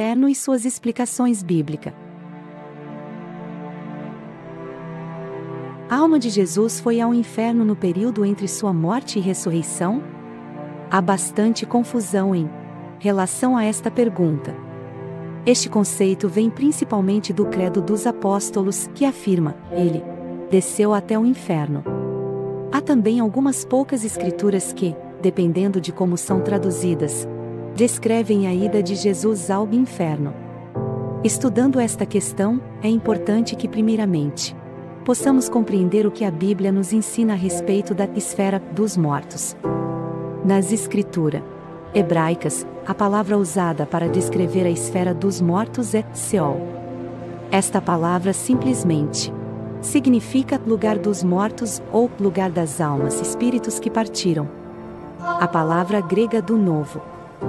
inferno e suas explicações bíblicas. A alma de Jesus foi ao inferno no período entre sua morte e ressurreição? Há bastante confusão em relação a esta pergunta. Este conceito vem principalmente do credo dos apóstolos, que afirma: ele desceu até o inferno. Há também algumas poucas escrituras que, dependendo de como são traduzidas, descrevem a ida de Jesus ao inferno. Estudando esta questão, é importante que, primeiramente, possamos compreender o que a Bíblia nos ensina a respeito da esfera dos mortos. Nas escrituras hebraicas, a palavra usada para descrever a esfera dos mortos é Seol. Esta palavra simplesmente significa lugar dos mortos ou lugar das almas, espíritos que partiram. A palavra grega do Novo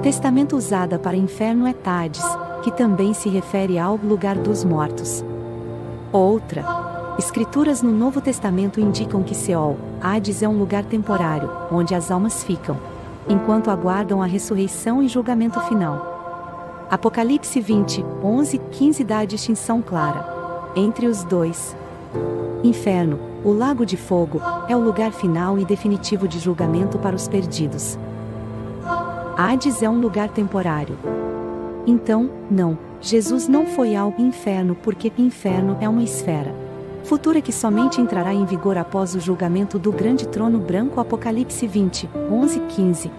Testamento usada para inferno é Hades, que também se refere ao lugar dos mortos. Escrituras no Novo Testamento indicam que Seol, Hades, é um lugar temporário, onde as almas ficam, enquanto aguardam a ressurreição e julgamento final. Apocalipse 20, 11, 15 dá a distinção clara entre os dois. Inferno, o lago de fogo, é o lugar final e definitivo de julgamento para os perdidos. Hades é um lugar temporário. Então, não, Jesus não foi ao inferno porque inferno é uma esfera futura que somente entrará em vigor após o julgamento do grande trono branco. Apocalipse 20, 11, 15.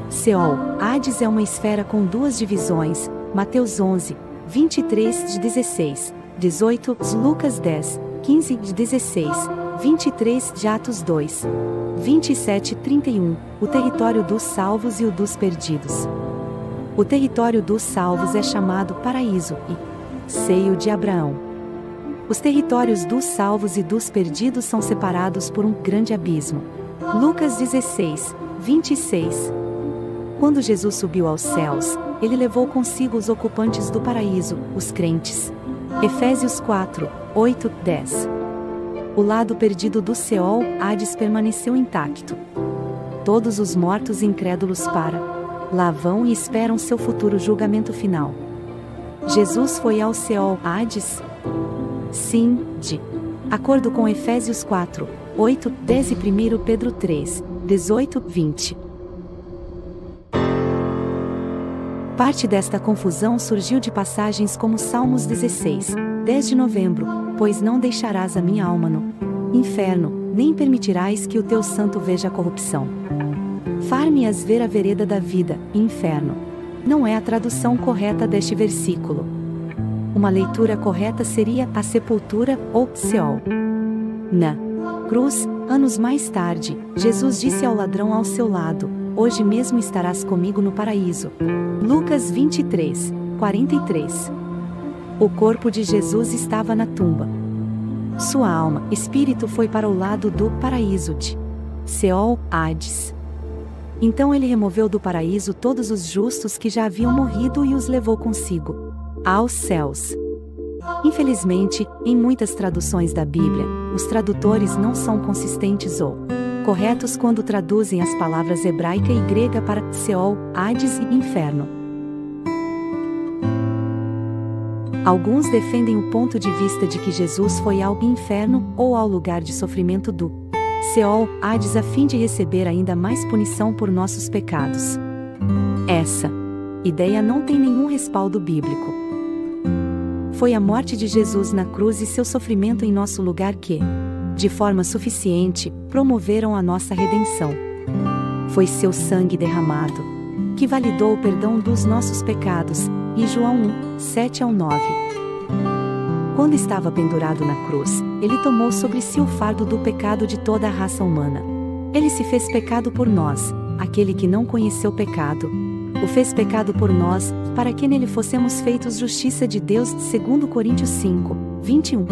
Seol, Hades é uma esfera com duas divisões, Mateus 11, 23 de 16, 18, Lucas 10, 15 de 16, 23 de Atos 2, 27, 31, o território dos salvos e o dos perdidos. O território dos salvos é chamado paraíso e seio de Abraão. Os territórios dos salvos e dos perdidos são separados por um grande abismo. Lucas 16, 26. Quando Jesus subiu aos céus, ele levou consigo os ocupantes do paraíso, os crentes. Efésios 4, 8, 10. O lado perdido do Seol, Hades, permaneceu intacto. Todos os mortos incrédulos lá vão e esperam seu futuro julgamento final. Jesus foi ao Seol, Hades? Sim, de acordo com Efésios 4, 8, 10 e 1 Pedro 3, 18, 20. Parte desta confusão surgiu de passagens como Salmos 16, 10 de novembro, pois não deixarás a minha alma no inferno, nem permitirás que o teu santo veja a corrupção. Far-me-ás ver a vereda da vida, inferno. Não é a tradução correta deste versículo. Uma leitura correta seria a sepultura ou Seol. Na cruz, anos mais tarde, Jesus disse ao ladrão ao seu lado: hoje mesmo estarás comigo no paraíso. Lucas 23, 43. O corpo de Jesus estava na tumba. Sua alma, espírito, foi para o lado do paraíso de Seol, Hades. Então ele removeu do paraíso todos os justos que já haviam morrido e os levou consigo aos céus. Infelizmente, em muitas traduções da Bíblia, os tradutores não são consistentes ou corretos quando traduzem as palavras hebraica e grega para Seol, Hades e inferno. Alguns defendem o ponto de vista de que Jesus foi ao inferno ou ao lugar de sofrimento do Seol, Hades, a fim de receber ainda mais punição por nossos pecados. Essa ideia não tem nenhum respaldo bíblico. Foi a morte de Jesus na cruz e seu sofrimento em nosso lugar que, de forma suficiente, promoveram a nossa redenção. Foi seu sangue derramado que validou o perdão dos nossos pecados, e João 1, 7 ao 9. Quando estava pendurado na cruz, ele tomou sobre si o fardo do pecado de toda a raça humana. Ele se fez pecado por nós, aquele que não conheceu pecado. O fez pecado por nós, para que nele fossemos feitos justiça de Deus, 2 Coríntios 5, 21.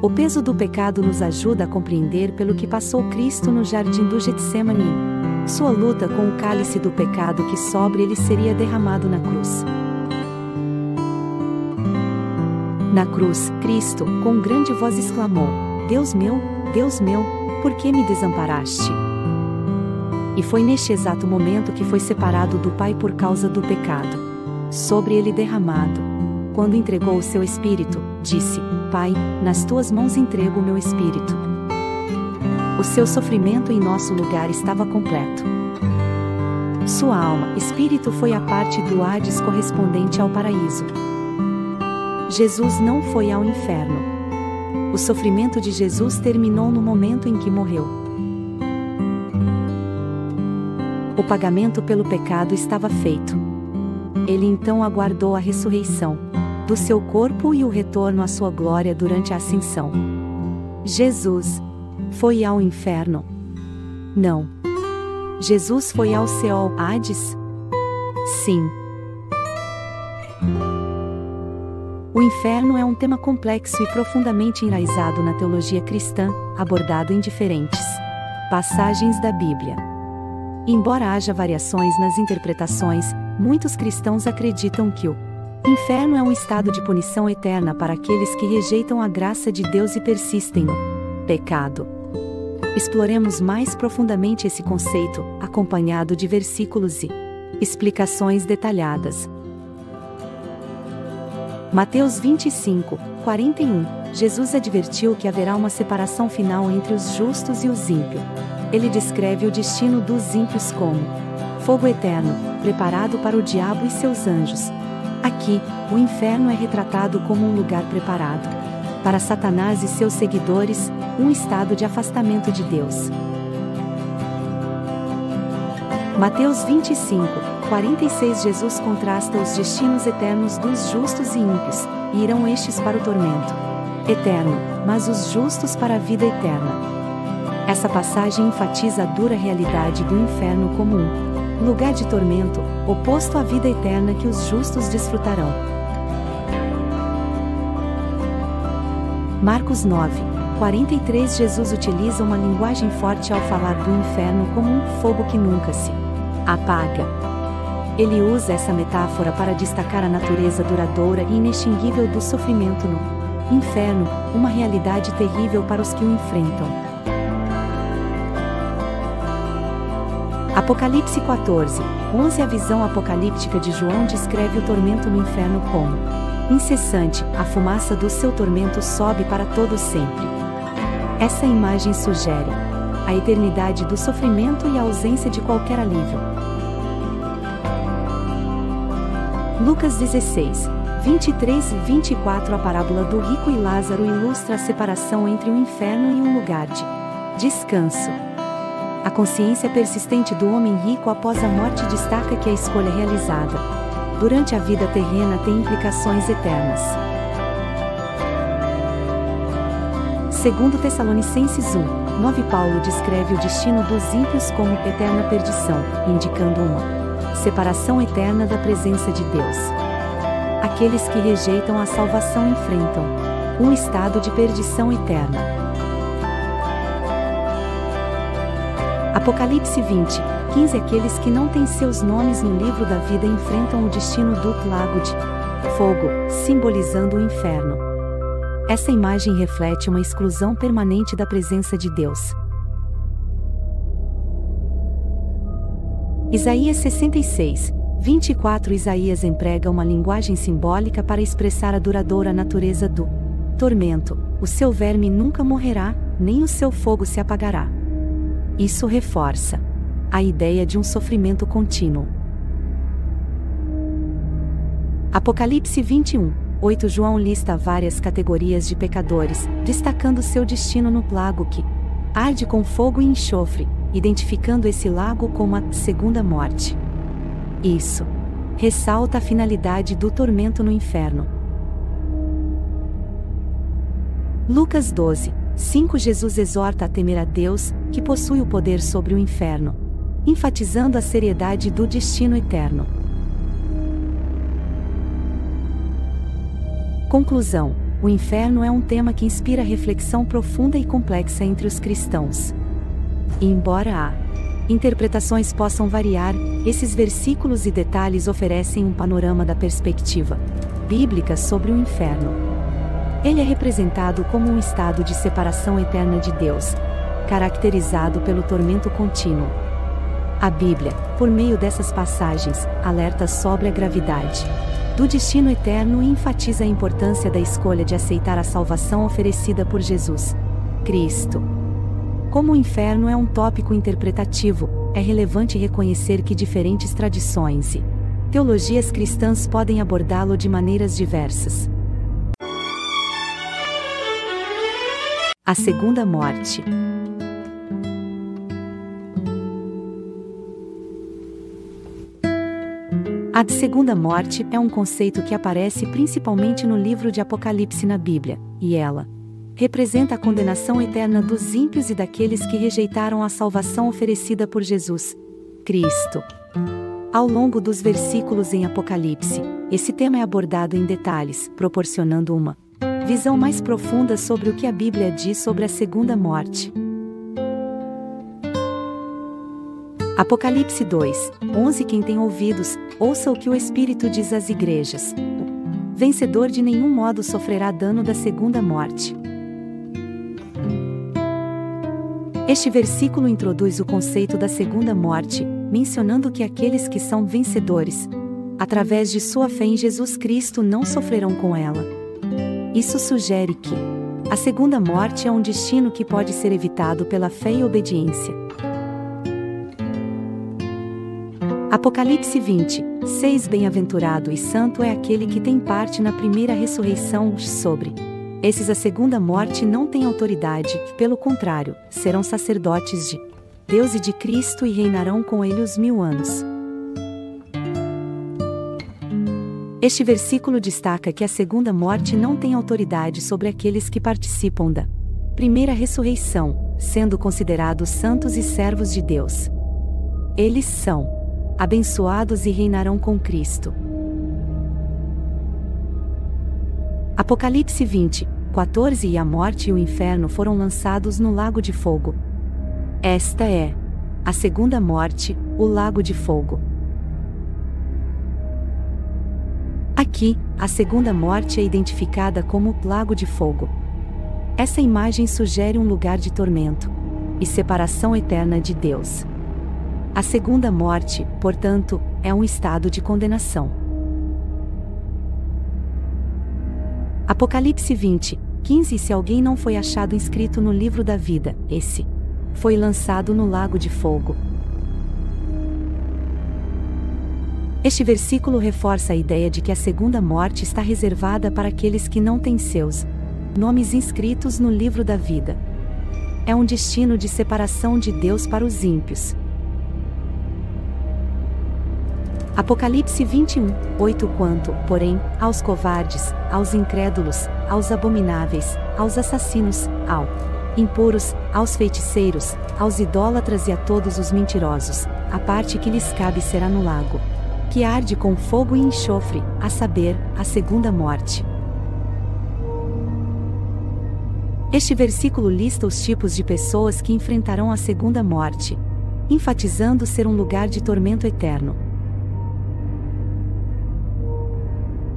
O peso do pecado nos ajuda a compreender pelo que passou Cristo no jardim do Getsemane. Sua luta com o cálice do pecado que sobre ele seria derramado na cruz. Na cruz, Cristo, com grande voz exclamou: Deus meu, por que me desamparaste? E foi neste exato momento que foi separado do Pai por causa do pecado. Sobre ele derramado. Quando entregou o seu espírito, disse: Pai, nas tuas mãos entrego o meu espírito. O seu sofrimento em nosso lugar estava completo. Sua alma, espírito foi a parte do Hades correspondente ao paraíso. Jesus não foi ao inferno. O sofrimento de Jesus terminou no momento em que morreu. O pagamento pelo pecado estava feito. Ele então aguardou a ressurreição do seu corpo e o retorno à sua glória durante a ascensão. Jesus foi ao inferno? Não. Jesus foi ao Seol, Hades? Sim. O inferno é um tema complexo e profundamente enraizado na teologia cristã, abordado em diferentes passagens da Bíblia. Embora haja variações nas interpretações, muitos cristãos acreditam que o inferno é um estado de punição eterna para aqueles que rejeitam a graça de Deus e persistem no pecado. Exploremos mais profundamente esse conceito, acompanhado de versículos e explicações detalhadas. Mateus 25, 41. Jesus advertiu que haverá uma separação final entre os justos e os ímpios. Ele descreve o destino dos ímpios como fogo eterno, preparado para o diabo e seus anjos. Aqui, o inferno é retratado como um lugar preparado para Satanás e seus seguidores, um estado de afastamento de Deus. Mateus 25, 46. Jesus contrasta os destinos eternos dos justos e ímpios, e irão estes para o tormento eterno, mas os justos para a vida eterna. Essa passagem enfatiza a dura realidade do inferno como um lugar de tormento, oposto à vida eterna que os justos desfrutarão. Marcos 9, 43. Jesus utiliza uma linguagem forte ao falar do inferno como um fogo que nunca se apaga. Ele usa essa metáfora para destacar a natureza duradoura e inextinguível do sofrimento no inferno, uma realidade terrível para os que o enfrentam. Apocalipse 14, 11. A visão apocalíptica de João descreve o tormento no inferno como incessante, a fumaça do seu tormento sobe para todo sempre. Essa imagem sugere a eternidade do sofrimento e a ausência de qualquer alívio. Lucas 16, 23 e 24. A parábola do rico e Lázaro ilustra a separação entre o inferno e um lugar de descanso. A consciência persistente do homem rico após a morte destaca que a escolha realizada durante a vida terrena tem implicações eternas. 2 Tessalonicenses 1, 9. Paulo descreve o destino dos ímpios como eterna perdição, indicando uma separação eterna da presença de Deus. Aqueles que rejeitam a salvação enfrentam um estado de perdição eterna. Apocalipse 20, 15. Aqueles que não têm seus nomes no livro da vida enfrentam o destino do lago de fogo, simbolizando o inferno. Essa imagem reflete uma exclusão permanente da presença de Deus. Isaías 66, 24. Isaías emprega uma linguagem simbólica para expressar a duradoura natureza do tormento. O seu verme nunca morrerá, nem o seu fogo se apagará. Isso reforça a ideia de um sofrimento contínuo. Apocalipse 21, 8. João lista várias categorias de pecadores, destacando seu destino no lago que arde com fogo e enxofre, identificando esse lago como a segunda morte. Isso ressalta a finalidade do tormento no inferno. Lucas 12, 5. Jesus exorta a temer a Deus, que possui o poder sobre o inferno, enfatizando a seriedade do destino eterno. Conclusão: o inferno é um tema que inspira reflexão profunda e complexa entre os cristãos. E embora a interpretações possam variar, esses versículos e detalhes oferecem um panorama da perspectiva bíblica sobre o inferno. Ele é representado como um estado de separação eterna de Deus, caracterizado pelo tormento contínuo. A Bíblia, por meio dessas passagens, alerta sobre a gravidade do destino eterno e enfatiza a importância da escolha de aceitar a salvação oferecida por Jesus Cristo. Como o inferno é um tópico interpretativo, é relevante reconhecer que diferentes tradições e teologias cristãs podem abordá-lo de maneiras diversas. A segunda morte. A segunda morte é um conceito que aparece principalmente no livro de Apocalipse na Bíblia, e ela representa a condenação eterna dos ímpios e daqueles que rejeitaram a salvação oferecida por Jesus Cristo. Ao longo dos versículos em Apocalipse, esse tema é abordado em detalhes, proporcionando uma visão mais profunda sobre o que a Bíblia diz sobre a segunda morte. Apocalipse 2:11 Quem tem ouvidos, ouça o que o Espírito diz às igrejas. O vencedor de nenhum modo sofrerá dano da segunda morte. Este versículo introduz o conceito da segunda morte, mencionando que aqueles que são vencedores, através de sua fé em Jesus Cristo, não sofrerão com ela. Isso sugere que a segunda morte é um destino que pode ser evitado pela fé e obediência. Apocalipse 20:6 Bem-aventurado e santo é aquele que tem parte na primeira ressurreição. Sobre esses a segunda morte não tem autoridade, pelo contrário, serão sacerdotes de Deus e de Cristo e reinarão com ele os 1000 anos. Este versículo destaca que a segunda morte não tem autoridade sobre aqueles que participam da primeira ressurreição, sendo considerados santos e servos de Deus. Eles são abençoados e reinarão com Cristo. Apocalipse 20:14 E a morte e o inferno foram lançados no lago de fogo. Esta é a segunda morte, o lago de fogo. Aqui, a segunda morte é identificada como lago de fogo. Essa imagem sugere um lugar de tormento e separação eterna de Deus. A segunda morte, portanto, é um estado de condenação. Apocalipse 20:15 Se alguém não foi achado inscrito no livro da vida, esse foi lançado no lago de fogo. Este versículo reforça a ideia de que a segunda morte está reservada para aqueles que não têm seus nomes inscritos no livro da vida. É um destino de separação de Deus para os ímpios. Apocalipse 21:8 Quanto, porém, aos covardes, aos incrédulos, aos abomináveis, aos assassinos, aos impuros, aos feiticeiros, aos idólatras e a todos os mentirosos, a parte que lhes cabe será no lago, que arde com fogo e enxofre, a saber, a segunda morte. Este versículo lista os tipos de pessoas que enfrentarão a segunda morte, enfatizando ser um lugar de tormento eterno.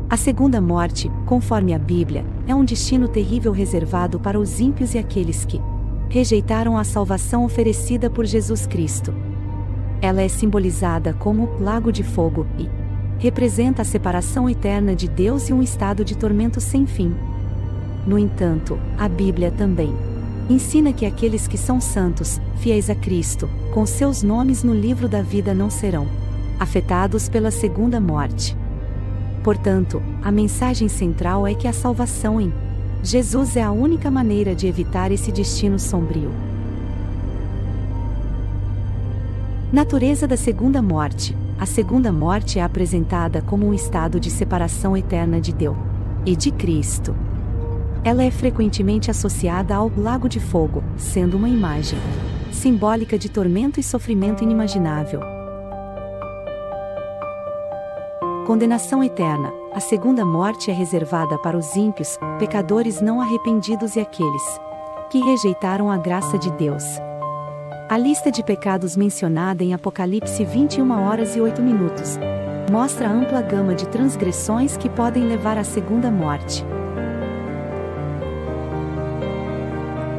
A segunda morte, conforme a Bíblia, é um destino terrível reservado para os ímpios e aqueles que rejeitaram a salvação oferecida por Jesus Cristo. Ela é simbolizada como lago de fogo e representa a separação eterna de Deus e um estado de tormento sem fim. No entanto, a Bíblia também ensina que aqueles que são santos, fiéis a Cristo, com seus nomes no livro da vida não serão afetados pela segunda morte. Portanto, a mensagem central é que a salvação em Jesus é a única maneira de evitar esse destino sombrio. Natureza da segunda morte. A segunda morte é apresentada como um estado de separação eterna de Deus e de Cristo. Ela é frequentemente associada ao lago de fogo, sendo uma imagem simbólica de tormento e sofrimento inimaginável. Condenação eterna. A segunda morte é reservada para os ímpios, pecadores não arrependidos e aqueles que rejeitaram a graça de Deus. A lista de pecados mencionada em Apocalipse 21h08 mostra a ampla gama de transgressões que podem levar à segunda morte.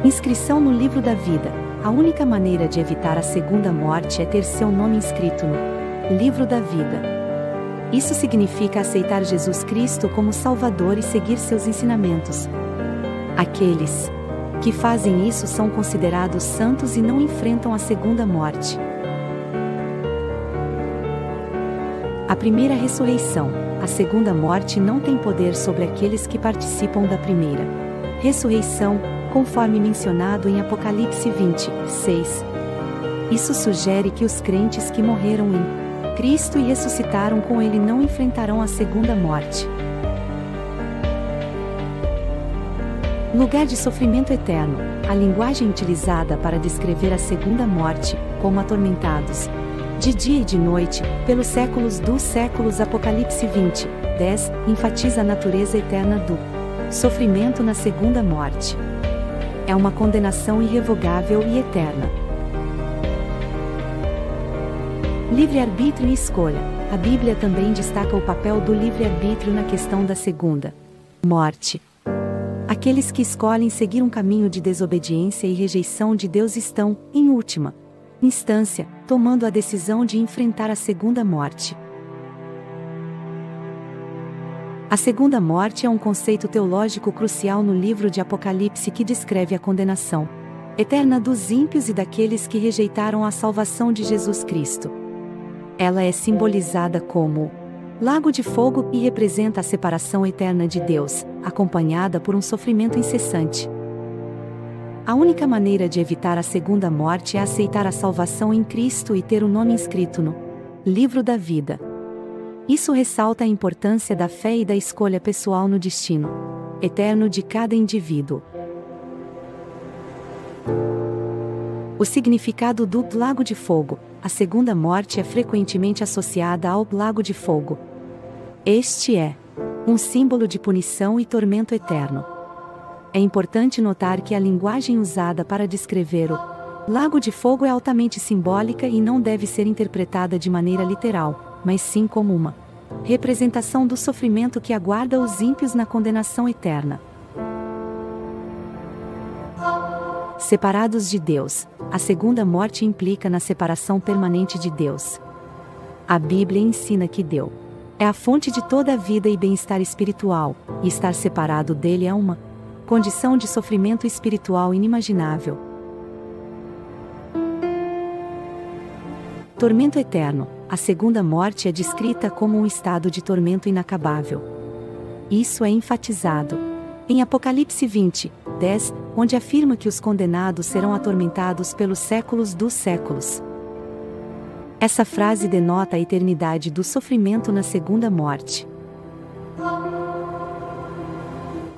Inscrição no livro da vida. A única maneira de evitar a segunda morte é ter seu nome inscrito no livro da vida. Isso significa aceitar Jesus Cristo como Salvador e seguir seus ensinamentos. Aqueles que fazem isso são considerados santos e não enfrentam a segunda morte. A primeira ressurreição. A segunda morte não tem poder sobre aqueles que participam da primeira ressurreição, conforme mencionado em Apocalipse 20:6. Isso sugere que os crentes que morreram em Cristo e ressuscitaram com Ele não enfrentarão a segunda morte. Lugar de sofrimento eterno. A linguagem utilizada para descrever a segunda morte, como atormentados de dia e de noite, pelos séculos dos séculos. Apocalipse 20:10, enfatiza a natureza eterna do sofrimento na segunda morte. É uma condenação irrevogável e eterna. Livre-arbítrio e escolha. A Bíblia também destaca o papel do livre-arbítrio na questão da segunda morte. Aqueles que escolhem seguir um caminho de desobediência e rejeição de Deus estão, em última instância, tomando a decisão de enfrentar a segunda morte. A segunda morte é um conceito teológico crucial no livro de Apocalipse que descreve a condenação eterna dos ímpios e daqueles que rejeitaram a salvação de Jesus Cristo. Ela é simbolizada como lago de fogo e representa a separação eterna de Deus, acompanhada por um sofrimento incessante. A única maneira de evitar a segunda morte é aceitar a salvação em Cristo e ter o nome inscrito no livro da vida. Isso ressalta a importância da fé e da escolha pessoal no destino eterno de cada indivíduo. O significado do lago de fogo. A segunda morte é frequentemente associada ao lago de fogo. Este é um símbolo de punição e tormento eterno. É importante notar que a linguagem usada para descrever o lago de fogo é altamente simbólica e não deve ser interpretada de maneira literal, mas sim como uma representação do sofrimento que aguarda os ímpios na condenação eterna. Separados de Deus. A segunda morte implica na separação permanente de Deus. A Bíblia ensina que Deus é a fonte de toda a vida e bem-estar espiritual, e estar separado dele é uma condição de sofrimento espiritual inimaginável. Tormento eterno. A segunda morte é descrita como um estado de tormento inacabável. Isso é enfatizado em Apocalipse 20:10, onde afirma que os condenados serão atormentados pelos séculos dos séculos. Essa frase denota a eternidade do sofrimento na segunda morte.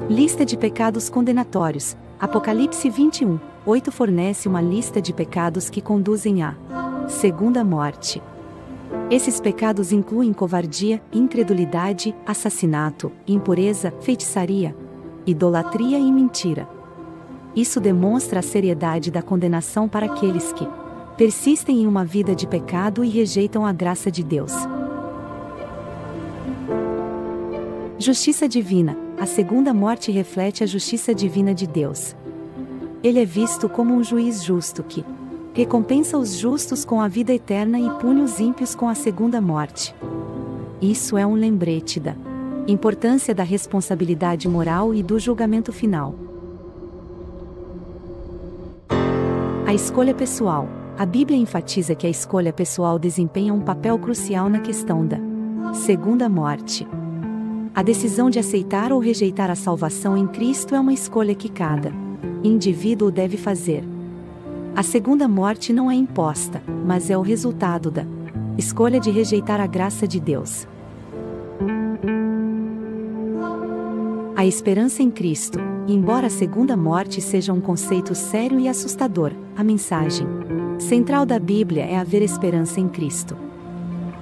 Lista de pecados condenatórios. Apocalipse 21:8 fornece uma lista de pecados que conduzem à segunda morte. Esses pecados incluem covardia, incredulidade, assassinato, impureza, feitiçaria, idolatria e mentira. Isso demonstra a seriedade da condenação para aqueles que persistem em uma vida de pecado e rejeitam a graça de Deus. Justiça divina. A segunda morte reflete a justiça divina de Deus. Ele é visto como um juiz justo que recompensa os justos com a vida eterna e pune os ímpios com a segunda morte. Isso é um lembrete da importância da responsabilidade moral e do julgamento final. A escolha pessoal. A Bíblia enfatiza que a escolha pessoal desempenha um papel crucial na questão da segunda morte. A decisão de aceitar ou rejeitar a salvação em Cristo é uma escolha que cada indivíduo deve fazer. A segunda morte não é imposta, mas é o resultado da escolha de rejeitar a graça de Deus. A esperança em Cristo. Embora a segunda morte seja um conceito sério e assustador, a mensagem central da Bíblia é haver esperança em Cristo.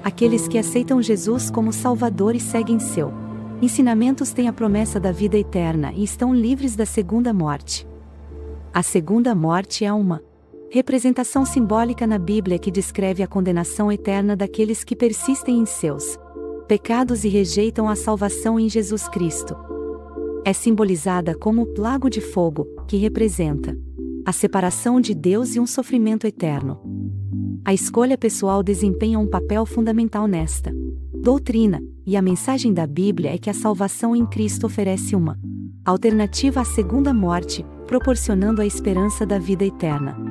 Aqueles que aceitam Jesus como Salvador e seguem seu ensinamentos têm a promessa da vida eterna e estão livres da segunda morte. A segunda morte é uma representação simbólica na Bíblia que descreve a condenação eterna daqueles que persistem em seus pecados e rejeitam a salvação em Jesus Cristo. É simbolizada como o lago de fogo, que representa a separação de Deus e um sofrimento eterno. A escolha pessoal desempenha um papel fundamental nesta doutrina, e a mensagem da Bíblia é que a salvação em Cristo oferece uma alternativa à segunda morte, proporcionando a esperança da vida eterna.